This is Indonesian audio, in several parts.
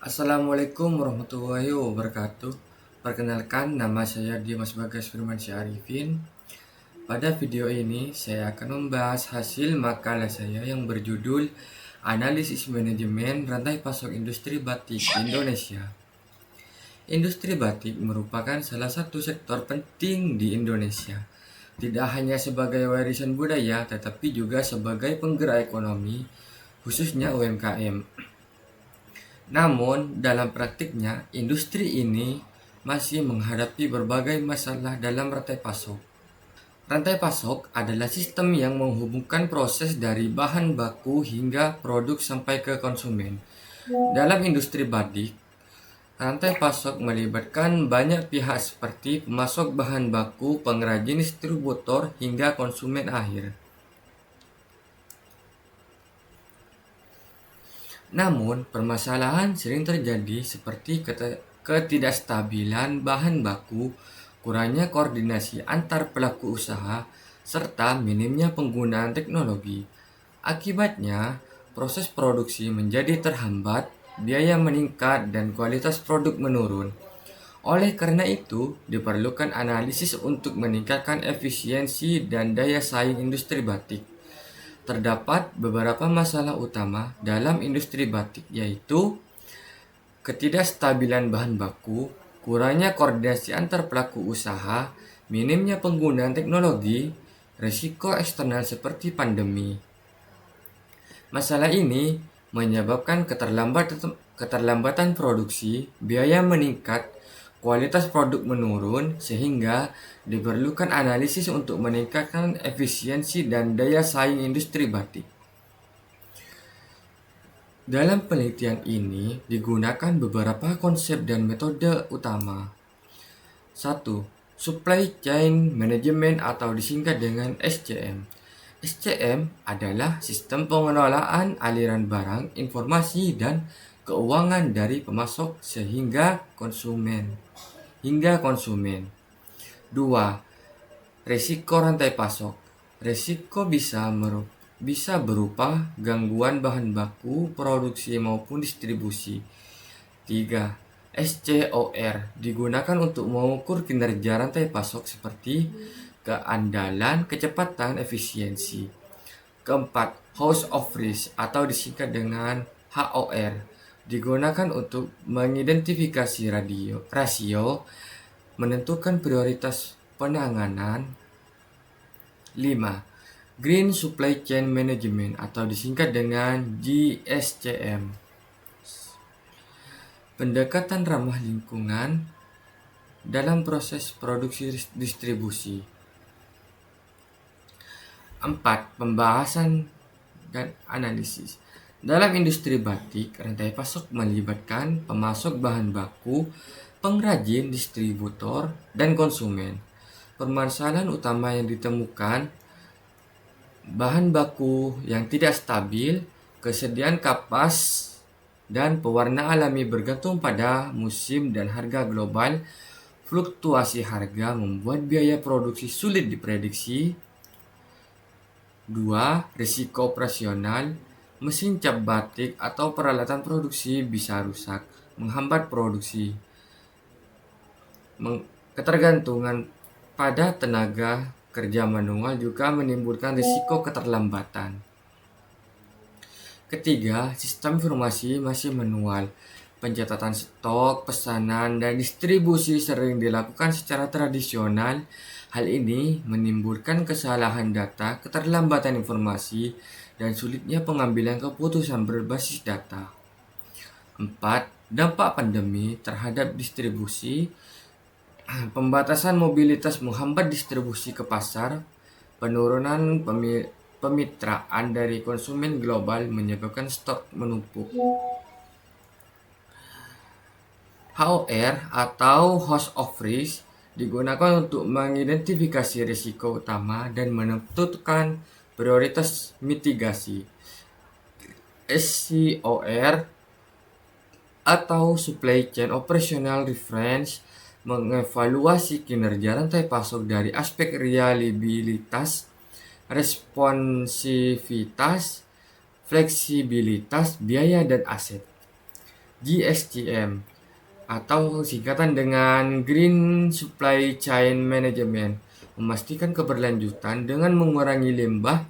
Assalamualaikum warahmatullahi wabarakatuh. Perkenalkan, nama saya Dimas Bagas Firmansyah Arifin. Pada video ini, saya akan membahas hasil makalah saya yang berjudul Analisis Manajemen Rantai Pasok Industri Batik Indonesia. Industri batik merupakan salah satu sektor penting di Indonesia. Tidak hanya sebagai warisan budaya, tetapi juga sebagai penggerak ekonomi, khususnya UMKM. Namun, dalam praktiknya, industri ini masih menghadapi berbagai masalah dalam rantai pasok. Rantai pasok adalah sistem yang menghubungkan proses dari bahan baku hingga produk sampai ke konsumen. Dalam industri batik, rantai pasok melibatkan banyak pihak seperti pemasok bahan baku, pengrajin, distributor, hingga konsumen akhir. Namun, permasalahan sering terjadi seperti ketidakstabilan bahan baku, kurangnya koordinasi antar pelaku usaha, serta minimnya penggunaan teknologi. Akibatnya, proses produksi menjadi terhambat, biaya meningkat, dan kualitas produk menurun. Oleh karena itu, diperlukan analisis untuk meningkatkan efisiensi dan daya saing industri batik. Terdapat beberapa masalah utama dalam industri batik, yaitu ketidakstabilan bahan baku, kurangnya koordinasi antar pelaku usaha, minimnya penggunaan teknologi, risiko eksternal seperti pandemi. Masalah ini menyebabkan keterlambatan produksi, biaya meningkat, kualitas produk menurun, sehingga diperlukan analisis untuk meningkatkan efisiensi dan daya saing industri batik. Dalam penelitian ini digunakan beberapa konsep dan metode utama. 1. Supply Chain Management atau disingkat dengan SCM. SCM adalah sistem pengelolaan aliran barang, informasi, dan keuangan dari pemasok hingga konsumen. 2. Risiko rantai pasok. Risiko bisa berupa gangguan bahan baku, produksi maupun distribusi. 3. SCOR digunakan untuk mengukur kinerja rantai pasok seperti keandalan, kecepatan, efisiensi. 4. House of Risk atau disingkat dengan HOR digunakan untuk mengidentifikasi rasio, menentukan prioritas penanganan. 5. Green Supply Chain Management atau disingkat dengan GSCM. Pendekatan ramah lingkungan dalam proses produksi distribusi. 4. Pembahasan dan analisis. Dalam industri batik, rantai pasok melibatkan pemasok bahan baku, pengrajin, distributor, dan konsumen. Permasalahan utama yang ditemukan: bahan baku yang tidak stabil, kesediaan kapas, dan pewarna alami bergantung pada musim dan harga global. Fluktuasi harga membuat biaya produksi sulit diprediksi. 2. Risiko operasional. Mesin cap batik atau peralatan produksi bisa rusak, menghambat produksi. Ketergantungan pada tenaga kerja manual juga menimbulkan risiko keterlambatan. Ketiga, sistem informasi masih manual. Pencatatan stok, pesanan, dan distribusi sering dilakukan secara tradisional. Hal ini menimbulkan kesalahan data, keterlambatan informasi, dan sulitnya pengambilan keputusan berbasis data. 4. Dampak pandemi terhadap distribusi. Pembatasan mobilitas menghambat distribusi ke pasar. Penurunan pemitraan dari konsumen global menyebabkan stok menumpuk. HOR atau House of Risk digunakan untuk mengidentifikasi risiko utama dan menentukan prioritas mitigasi. SCOR atau Supply Chain Operational Reference mengevaluasi kinerja rantai pasok dari aspek reliabilitas, responsivitas, fleksibilitas, biaya, dan aset. GSCM atau singkatan dengan Green Supply Chain Management, memastikan keberlanjutan dengan mengurangi limbah,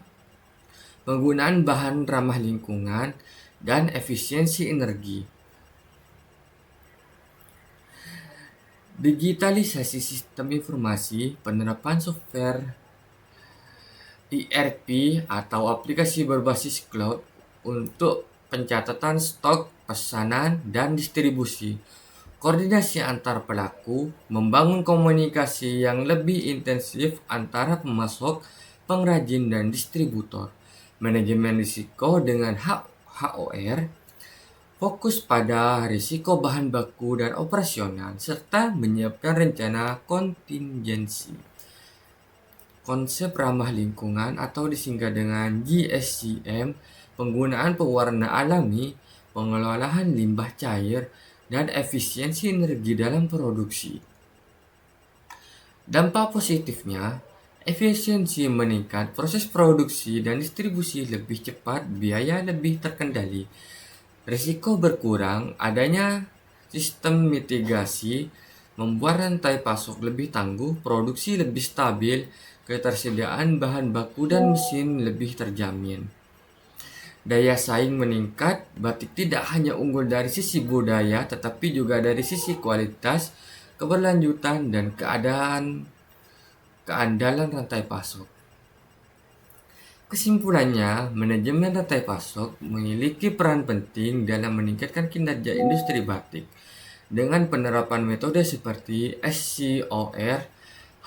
penggunaan bahan ramah lingkungan, dan efisiensi energi. Digitalisasi sistem informasi, penerapan software ERP atau aplikasi berbasis cloud untuk pencatatan stok, pesanan, dan distribusi. Koordinasi antar pelaku, membangun komunikasi yang lebih intensif antara pemasok, pengrajin, dan distributor. Manajemen risiko dengan HOR, fokus pada risiko bahan baku dan operasional, serta menyiapkan rencana kontingensi. Konsep ramah lingkungan atau disingkat dengan GSCM, penggunaan pewarna alami, pengelolaan limbah cair, dan efisiensi energi dalam produksi. Dampak positifnya, efisiensi meningkat, proses produksi dan distribusi lebih cepat, biaya lebih terkendali, risiko berkurang, adanya sistem mitigasi, membuat rantai pasok lebih tangguh, produksi lebih stabil, ketersediaan bahan baku dan mesin lebih terjamin. Daya saing meningkat, batik tidak hanya unggul dari sisi budaya, tetapi juga dari sisi kualitas, keberlanjutan, dan keandalan rantai pasok. Kesimpulannya, manajemen rantai pasok memiliki peran penting dalam meningkatkan kinerja industri batik. Dengan penerapan metode seperti SCOR,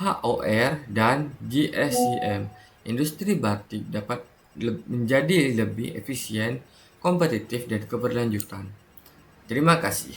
HOR, dan GSCM, industri batik dapat menjadi lebih efisien, kompetitif, dan keberlanjutan. Terima kasih.